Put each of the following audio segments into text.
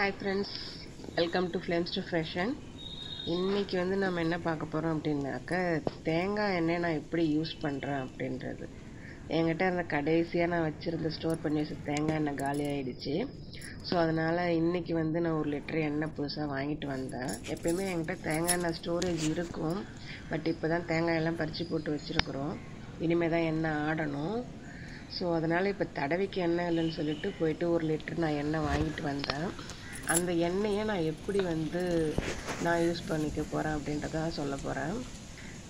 Hi friends, welcome to flames to freshen. இன்றைக்கி நம்ம என்ன பார்க்க போகிறோம் அப்படின்னாக்க, தேங்காய் எண்ணெய் நான் எப்படி யூஸ் பண்ணுறேன் அப்படின்றது. என்கிட்ட இருந்த கடைசியாக நான் வச்சுருந்த ஸ்டோர் பண்ணி வச்ச தேங்காய் எண்ணெய் காலி ஆகிடுச்சு. ஸோ அதனால் இன்றைக்கி நான் 1 லிட்டர் எண்ணெய் புதுசாக வாங்கிட்டு வந்தேன். எப்போயுமே என்கிட்ட தேங்காய் எண்ணெய் ஸ்டோரேஜ் இருக்கும். பட் இப்போ தான் தேங்காய் எல்லாம் பறித்து போட்டு வச்சுருக்குறோம். இனிமேல் தான் எண்ணெய் ஆடணும். ஸோ அதனால் இப்போ தடவிக்கு எண்ணெய் இல்லைன்னு சொல்லிட்டு போயிட்டு 1 லிட்டர் நான் எண்ணெய் வாங்கிட்டு வந்தேன். அந்த எண்ணெயை நான் எப்படி நான் யூஸ் பண்ணிக்க போகிறேன் அப்படின்றத சொல்ல போகிறேன்.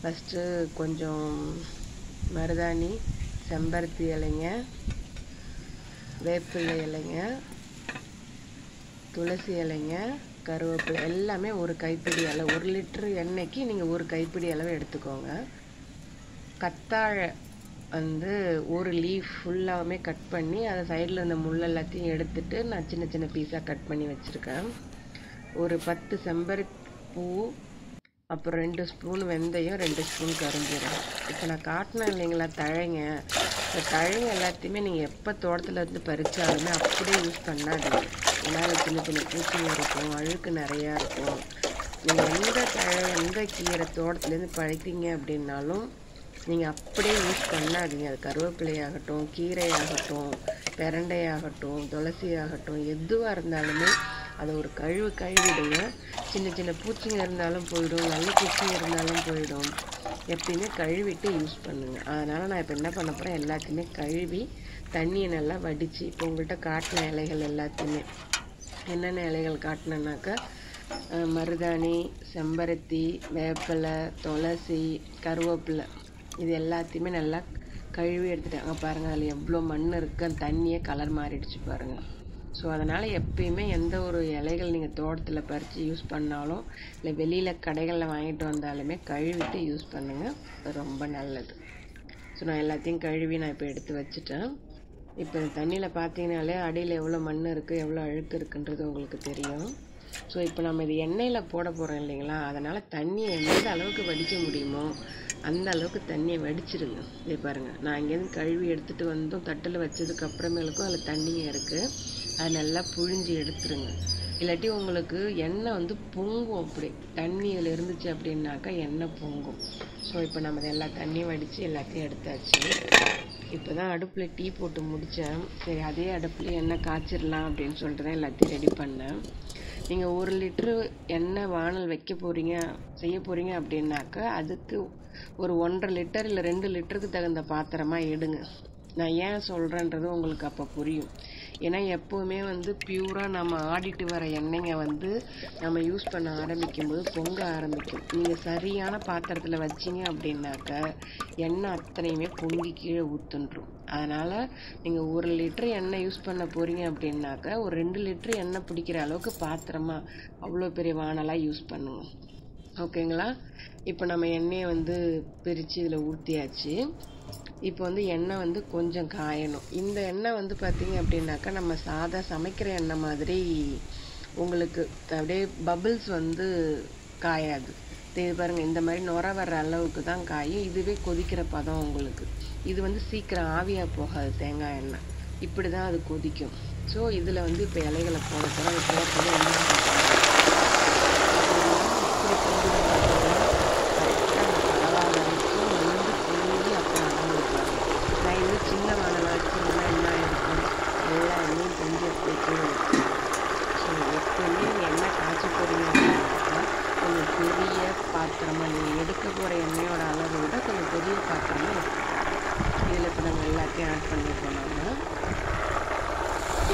ஃபஸ்ட்டு கொஞ்சம் மருதாணி, செம்பருத்தி இலைங்க, வேப்பிலை இலைங்க, துளசி இலைங்க, கருவேப்பிலை எல்லாமே ஒரு கைப்பிடி அளவு. 1 லிட்டர் எண்ணெய்க்கு நீங்கள் 1 கைப்பிடி அளவு எடுத்துக்கோங்க. கத்தாழை ஒரு லீஃப் ஃபுல்லாகவுமே கட் பண்ணி அதை சைடில் இருந்த முள் எல்லாத்தையும் எடுத்துட்டு நான் சின்ன சின்ன பீஸாக கட் பண்ணி வச்சுருக்கேன். ஒரு 10 செம்பருத்தி பூ, அப்புறம் 2 ஸ்பூன் வெந்தயம், 2 ஸ்பூன் கருஞ்சீரகம். இப்போ நான் காட்டினேன் இல்லைங்களா தழைங்க, இந்த தழைங்க எல்லாத்தையுமே நீங்கள் எப்போ தோட்டத்தில் இருந்து பறித்தாலுமே அப்படியே யூஸ் பண்ணாதீங்க. ஏன்னா அது சின்ன சின்ன பூச்சிங்க இருக்கும், அழுக்கு நிறையா இருக்கும். நீங்கள் எந்த தழை எந்த கீரை தோட்டத்துலேருந்து பறித்தீங்க அப்படின்னாலும் நீங்கள் அப்படியே யூஸ் பண்ணாதீங்க. அது கருவேப்பிலையாகட்டும், கீரையாகட்டும், பிரண்டையாகட்டும், துளசி ஆகட்டும், எதுவாக இருந்தாலுமே அதை ஒரு கழுவிடுங்க. சின்ன சின்ன பூச்சிங்க இருந்தாலும் போயிடும், நல்ல பூச்சிங்க இருந்தாலும் போயிடும். எப்பயுமே கழுவிட்டு யூஸ் பண்ணுங்கள். அதனால் நான் இப்போ என்ன பண்ண போகிறேன், எல்லாத்தையுமே கழுவி தண்ணியை நல்லா வடித்து, இப்போ உங்கள்கிட்ட காட்டின இலைகள் எல்லாத்தையுமே என்னென்ன இலைகள் காட்டினேன்னாக்கா, மருதாணி, செம்பருத்தி, வேப்பிலை, துளசி, கருவேப்பிலை, இது எல்லாத்தையுமே நல்லா கழுவி எடுத்துட்டாங்க. பாருங்கள், அதில் எவ்வளோ மண் இருக்குது, அந்த தண்ணியே கலர் மாறிடுச்சு பாருங்கள். ஸோ அதனால் எப்பயுமே எந்த ஒரு இலைகள் நீங்கள் தோட்டத்தில் பறித்து யூஸ் பண்ணாலும் இல்லை வெளியில் கடைகளில் வாங்கிட்டு வந்தாலுமே கழுவிட்டு யூஸ் பண்ணுங்கள், ரொம்ப நல்லது. ஸோ நான் எல்லாத்தையும் கழுவி நான் இப்போ எடுத்து வச்சுட்டேன். இப்போ தண்ணியில் பார்த்தீங்கனாலே அடியில் எவ்வளோ மண் இருக்குது, எவ்வளோ அழுக்கு இருக்குன்றது உங்களுக்கு தெரியும். ஸோ இப்போ நம்ம இது எண்ணெயில் போட போகிறோம் இல்லைங்களா, அதனால் தண்ணியை எந்த அளவுக்கு வடிக்க முடியுமோ அந்த அளவுக்கு தண்ணியை வடிச்சிடுங்க. இதே பாருங்கள், நான் இங்கேருந்து கழுவி எடுத்துகிட்டு வந்தும் தட்டில் வச்சதுக்கு அப்புறமேலுக்கும் அதில் தண்ணிங்க இருக்குது, அதை நல்லா புழிஞ்சி எடுத்துருங்க. இல்லாட்டி உங்களுக்கு எண்ணெய் பொங்கும். அப்படி தண்ணி இதில் இருந்துச்சு அப்படின்னாக்கா எண்ணெய் பொங்கும். ஸோ இப்போ நம்ம எல்லா தண்ணியும் வடித்து எல்லாத்தையும் எடுத்தாச்சு. இப்போ தான் அடுப்பில் டீ போட்டு முடித்தேன். சரி, அதே அடுப்பில் எண்ணெய் காய்ச்சிடலாம் அப்படின்னு சொல்லிட்டு தான் எல்லாத்தையும் ரெடி பண்ணேன். நீங்கள் 1 லிட்ரு எண்ணெய் வானல் செய்ய போகிறீங்க அப்படின்னாக்கா அதுக்கு ஒரு 1.5 லிட்டர் இல்லை 2 லிட்டருக்கு தகுந்த பாத்திரமாக எடுங்க. நான் ஏன் சொல்கிறேன்றது உங்களுக்கு அப்போ புரியும். ஏன்னா எப்போவுமே பியூராக நம்ம ஆடிட்டு வர எண்ணெய்ங்க நம்ம யூஸ் பண்ண ஆரம்பிக்கும்போது பொங்க ஆரம்பிக்கும். நீங்கள் சரியான பாத்திரத்தில் வச்சிங்க அப்படின்னாக்க எண்ணெய் அத்தனையுமே பொங்கி கீழே ஊற்றுன்றும். அதனால் நீங்கள் 1 லிட்டர் எண்ணெய் யூஸ் பண்ண போகிறீங்க அப்படின்னாக்க ஒரு 2 லிட்டர் எண்ணெய் பிடிக்கிற அளவுக்கு பாத்திரமாக அவ்வளோ பெரிய வானலாக யூஸ் பண்ணுங்க. ஓகேங்களா? இப்போ நம்ம எண்ணெயை பிரித்து இதில் ஊற்றியாச்சு. இப்போ எண்ணெய் கொஞ்சம் காயணும். இந்த எண்ணெய் பார்த்தீங்க அப்படின்னாக்கா நம்ம சாதா சமைக்கிற எண்ணெய் மாதிரி உங்களுக்கு அப்படியே பபிள்ஸ் காயாது. இது பாருங்கள், இந்த மாதிரி நுர வர்ற அளவுக்கு தான் காயும். இதுவே கொதிக்கிற பதம் உங்களுக்கு. இது சீக்கிரம் ஆவியாக போகாது தேங்காய் எண்ணெய். இப்படி தான் அது கொதிக்கும். ஸோ இதில் இப்போ இலைகளை போட போகிறோம். அது போட்டது சின்ன வானலாக வச்சிங்கன்னா என்ன ஆகிருக்கும், எல்லா எண்ணெயும் கொஞ்சம் எடுத்து. ஸோ எப்போயுமே எண்ணெய் காய்ச்சி போகிறீங்க அப்படின்னாக்கா கொஞ்சம் பெரிய பாத்திரமாக, நீங்கள் எடுக்க போகிற எண்ணெயோட அளவை விட கொஞ்சம் பெரிய பாத்திரமாக இருக்கும். இதில் இப்போ நம்ம எல்லாத்தையும் ஆட் பண்ணி போனோம்னா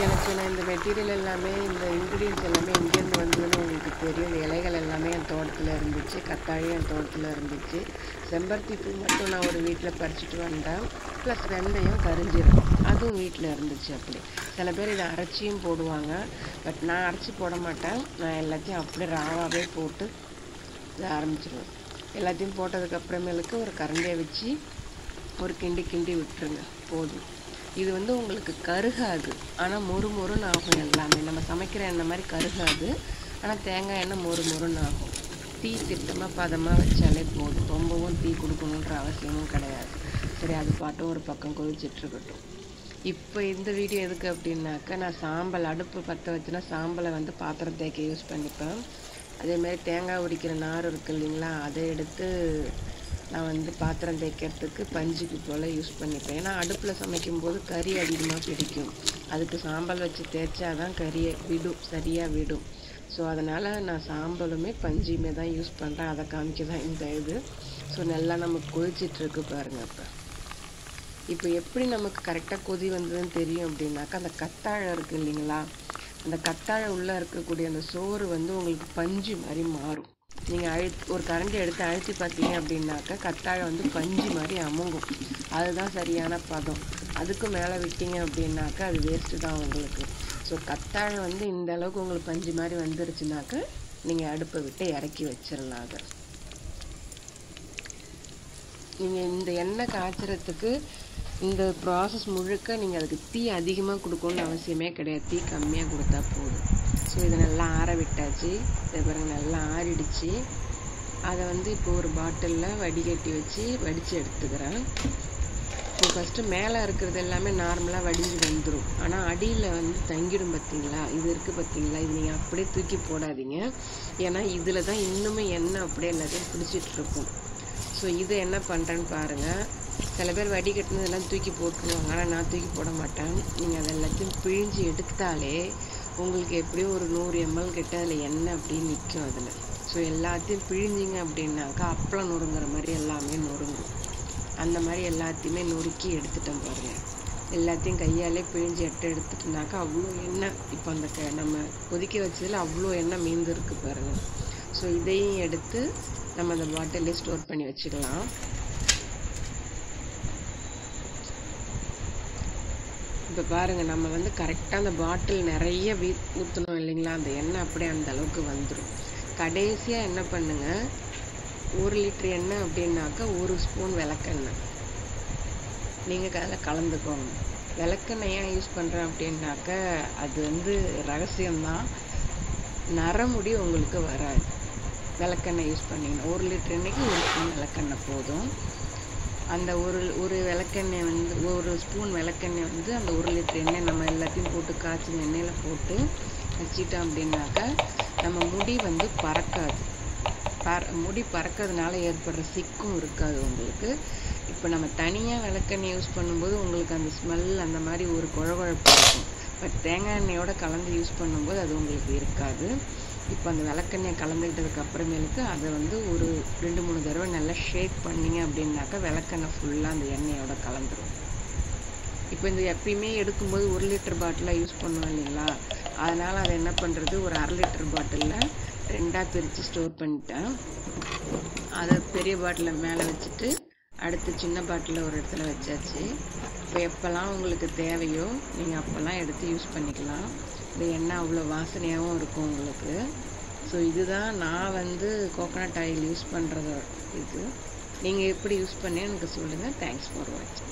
எனக்கு நான் இந்த மெட்டீரியல் எல்லாமே, இந்த இன்க்ரீடியன்ஸ் எல்லாமே எங்கேருந்து வந்ததுன்னு உங்களுக்கு தெரியும். இந்த இலைகள் எல்லாமே என் தோட்டத்தில் இருந்துச்சு, கத்தாழி என் தோட்டத்தில் இருந்துச்சு, செம்பருத்தி பூ மட்டும் நான் ஒரு வீட்டில் பறிச்சுட்டு வந்தேன், ப்ளஸ் வெந்தயம், கருஞ்சீரகம் அதுவும் வீட்டில் இருந்துச்சு. அப்படி சில பேர் இதை அரைச்சியும் போடுவாங்க. பட் நான் அரைச்சி போட மாட்டேன். நான் எல்லாத்தையும் அப்படியே ராவாகவே போட்டு இதை ஆரம்பிச்சிடுவேன். எல்லாத்தையும் போட்டதுக்கப்புறமேலுக்கு ஒரு கரண்டியை வச்சு ஒரு கிண்டி விட்டுருங்க, போதும். இது உங்களுக்கு கருகாது, ஆனால் மொறுன்னு ஆகும். எல்லாமே நம்ம சமைக்கிற எண்ணெய் மாதிரி கருகாது, ஆனால் தேங்காய் எண்ணெய் மொறுன்னு ஆகும். தீ திட்டமாக பதமாக வச்சாலே போதும். ரொம்பவும் தீ கொடுக்கணுன்ற அவசியமும் கிடையாது. சரி, அது பாட்டும் ஒரு பக்கம் கொதிச்சிட்ருக்கட்டும். இப்போ இந்த வீடியோ எதுக்கு அப்படின்னாக்கா, நான் சாம்பல் அடுப்பு பற்ற வச்சுன்னா சாம்பலை வந்து பாத்திரம் தேய்க்க யூஸ் பண்ணிப்பேன். அதேமாதிரி தேங்காய் உரிக்கிற நார் இருக்குது இல்லைங்களா, அதை எடுத்து நான் வந்து பாத்திரம் தேய்க்கிறதுக்கு பஞ்சுக்கு போல் யூஸ் பண்ணிப்பேன். ஏன்னா அடுப்பில் சமைக்கும்போது கறி அதிகமாக பிடிக்கும். அதுக்கு சாம்பல் வச்சு தேய்ச்சா தான் கறியை விடும், சரியாக விடும். ஸோ அதனால் நான் சாம்பலுமே பஞ்சுமே தான் யூஸ் பண்ணுறேன். அதை காமிக்க தான் இந்த இது. ஸோ நல்லா நமக்கு கொதிச்சிட்ருக்கு பாருங்கள். இப்போ எப்படி நமக்கு கரெக்டாக கொதி வந்ததுன்னு தெரியும் அப்படின்னாக்கா, அந்த கத்தாழை இருக்குது இல்லைங்களா, அந்த கத்தாழை உள்ளே இருக்கக்கூடிய அந்த சோறு வந்து உங்களுக்கு பஞ்சு மாதிரி மாறும். நீங்கள் ஒரு கரண்டி எடுத்து அழுத்தி பார்த்தீங்க அப்படின்னாக்கா கத்தாழை வந்து பஞ்சு மாதிரி அமுங்கும். அதுதான் சரியான பதம். அதுக்கு மேலே விட்டீங்க அப்படின்னாக்கா அது வேஸ்ட்டு தான் உங்களுக்கு. ஸோ கத்தாழை வந்து இந்த அளவுக்கு உங்களுக்கு பஞ்சு மாதிரி வந்துருச்சுனாக்கா நீங்கள் அடுப்பை விட்டு இறக்கி வச்சிடலாம். அதை நீங்கள் இந்த எண்ணெய் காய்ச்சறதுக்கு இந்த ப்ராசஸ் முழுக்க நீங்கள் அதுக்கு தீ அதிகமாக கொடுக்கணும்னு அவசியமே கிடையாது. தீ கம்மியாக கொடுத்தா போதும். ஸோ இதை நல்லா ஆற விட்டாச்சு. இதை பாருங்க நல்லா ஆறிடுச்சு. அதை வந்து இப்போ ஒரு பாட்டிலில் வடிகட்டி வச்சு வடித்து எடுத்துக்கிறேன். இப்போ ஃபஸ்ட்டு மேலே இருக்கிறது எல்லாமே நார்மலாக வடிஞ்சு வந்துடும். ஆனால் அடியில் வந்து தங்கிடும் பார்த்தீங்களா, இது இருக்குது பார்த்தீங்களா, இது நீங்கள் அப்படியே தூக்கி போடாதீங்க. ஏன்னா இதில் தான் இன்னுமே எண்ணெய் அப்படியே எல்லாத்தையும் பிடிச்சிட்ருக்கும். ஸோ இதை என்ன பண்ணுறேன்னு பாருங்கள். சில பேர் வடிகட்டினதெல்லாம் தூக்கி போட்டுருவாங்க, ஆனால் நான் தூக்கி போட மாட்டேன். நீங்கள் அதை எல்லாத்தையும் பிழிஞ்சு எடுத்தாலே உங்களுக்கு எப்படியும் ஒரு 100 ml கிட்ட அதில் எண்ணெய் அப்படியே நிற்கும் அதில். ஸோ எல்லாத்தையும் பிழிஞ்சிங்க அப்படின்னாக்கா அப்பளம் நொறுங்குற மாதிரி எல்லாமே நொறுங்கும். அந்த மாதிரி எல்லாத்தையுமே நொறுக்கி எடுத்துட்டேன் பாருங்கள். எல்லாத்தையும் கையாலே பிழிஞ்சு எடுத்துட்டோம்னாக்கா அவ்வளோ எண்ணெய் இப்போ அந்த நம்ம கொதிக்க வச்சதில் அவ்வளோ எண்ணெய் மீந்து இருக்குது பாருங்கள். ஸோ இதையும் எடுத்து நம்ம அந்த பாட்டிலே ஸ்டோர் பண்ணி வச்சுக்கலாம். இப்போ பாருங்கள், நம்ம வந்து கரெக்டாக அந்த பாட்டில் நிறைய ஊற்றணும் இல்லைங்களா, அந்த எண்ணெய் அப்படியே அந்த அளவுக்கு வந்துடும். கடைசியாக என்ன பண்ணுங்கள், 1 லிட்டர் எண்ணெய் அப்படின்னாக்கா 1 ஸ்பூன் விளக்கெண்ணெய் நீங்கள் அதில் கலந்துக்கோங்க. விளக்கெண்ணெய் ஏன் யூஸ் பண்ணுறேன் அப்படின்னாக்கா அது வந்து ரகசியம்தான். நரமுடி உங்களுக்கு வராது விளக்கெண்ணெய் யூஸ் பண்ணிங்கன்னா. 1 லிட்டர் எண்ணெய்க்கு 1 ஸ்பூன் விளக்கெண்ணெய் போதும். அந்த ஒரு விளக்கெண்ணெய் வந்து 1 ஸ்பூன் விளக்கெண்ணெய் வந்து அந்த 1 லிட்டர் எண்ணெய் நம்ம எல்லாத்தையும் போட்டு காய்ச்சின எண்ணெயில் போட்டு வச்சிட்டோம் அப்படின்னாக்கா நம்ம முடி வந்து பறக்காது. முடி பறக்கிறதுனால ஏற்படுற சிக்கும் இருக்காது உங்களுக்கு. இப்போ நம்ம தனியாக விளக்கெண்ணெய் யூஸ் பண்ணும்போது உங்களுக்கு அந்த ஸ்மெல் அந்த மாதிரி ஒரு குழகுழப்பு இருக்கும். பட் தேங்காய் எண்ணெயோட கலந்து யூஸ் பண்ணும்போது அது உங்களுக்கு இருக்காது. இப்போ அந்த விளக்கெண்ணெய் கலந்துக்கிட்டதுக்கு அப்புறமேலுக்கு அதை வந்து ஒரு 2-3 தடவை நல்லா ஷேக் பண்ணிங்க அப்படின்னாக்கா விளக்கெண்ணெய் ஃபுல்லாக அந்த எண்ணெயோட கலந்துடும். இப்போ இந்த எப்பயுமே எடுக்கும்போது 1 லிட்டர் பாட்டிலாக யூஸ் பண்ணுவோம் இல்லைங்களா, அதனால் அதை என்ன பண்ணுறது, ஒரு 1/2 லிட்டர் பாட்டிலில் 2ஆக பிரித்து ஸ்டோர் பண்ணிட்டேன். அதை பெரிய பாட்டிலில் மேலே வச்சுட்டு அடுத்து சின்ன பாட்டிலில் ஒரு இடத்துல வச்சாச்சு. இப்போ எப்போல்லாம் உங்களுக்கு தேவையோ நீங்கள் அப்போல்லாம் எடுத்து யூஸ் பண்ணிக்கலாம். இந்த எண்ணெய் அவ்வளோ வாசனையாகவும் இருக்கும் உங்களுக்கு. ஸோ இதுதான் நான் வந்து கோகோனட் ஆயில் யூஸ் பண்ணுறது. இது நீங்கள் எப்படி யூஸ் பண்ணி எனக்கு சொல்லுங்கள். தேங்க்ஸ் ஃபார் வாட்சிங்.